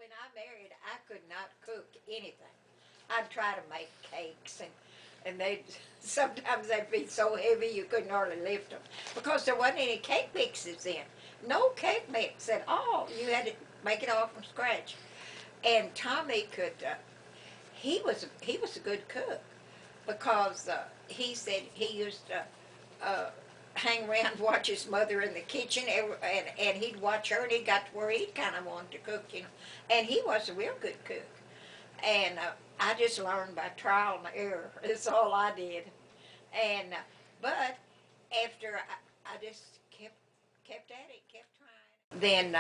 when I married, I could not cook anything. I'd try to make cakes, and they sometimes they'd be so heavy you couldn't hardly lift them because there wasn't any cake mixes in. No cake mix at all. You had to make it all from scratch. And Tommy could. He was a good cook because he said he used to hang around and watch his mother in the kitchen, and he'd watch her, and he got to where he kind of wanted to cook, And he was a real good cook. And I just learned by trial and error. That's all I did. And but after I just kept at it, kept trying. Then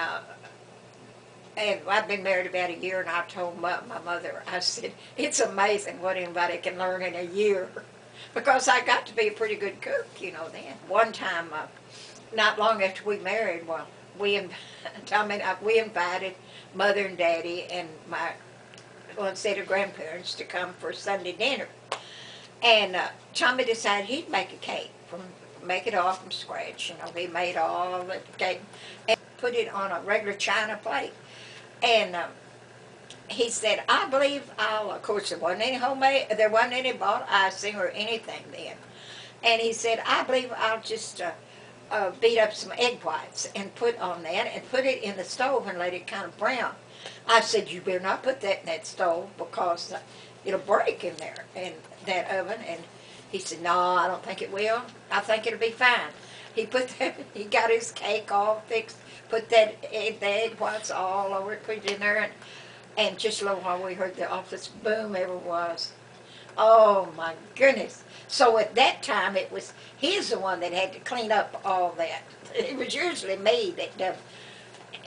and I've been married about a year, and I told my mother, I said, it's amazing what anybody can learn in a year. Because I got to be a pretty good cook, then. One time, not long after we married, well, we invited Mother and Daddy and my one set of grandparents to come for Sunday dinner. And Tommy decided he'd make a cake, make it all from scratch. He made all the cake and put it on a regular china plate. And he said, I believe of course there wasn't any bought icing or anything then. And he said, I believe I'll just beat up some egg whites and put on that and put it in the stove and let it kind of brown. I said, you better not put that in that stove because it'll break in there, and that oven. And he said, no, I don't think it will. I think it'll be fine. He got his cake all fixed, put the egg whites all over it, put it in there, and just a little while we heard the office boom ever was. Oh my goodness. So at that time he's the one that had to clean up all that. It was usually me that done.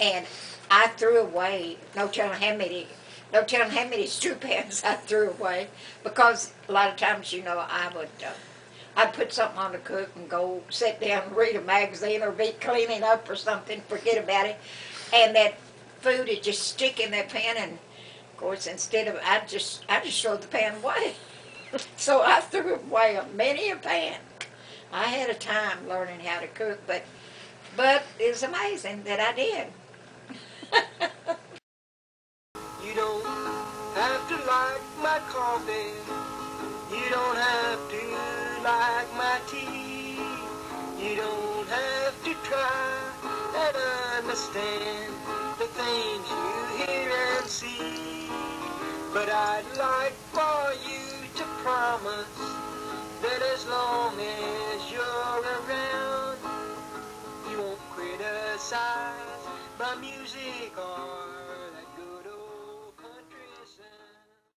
And I threw away no telling how many stew pans I threw away, because a lot of times I'd put something on to cook and go sit down and read a magazine or be cleaning up or something, forget about it, and that food would just stick in that pan, and of course I just throw the pan away. So I threw away many a pan. I had a time learning how to cook, but it's amazing that I did. You don't have to like my coffee. You don't have to like my tea. You don't have to try and understand the things you hear and see. But I'd like for you to promise that as long as you're around, you won't criticize my music or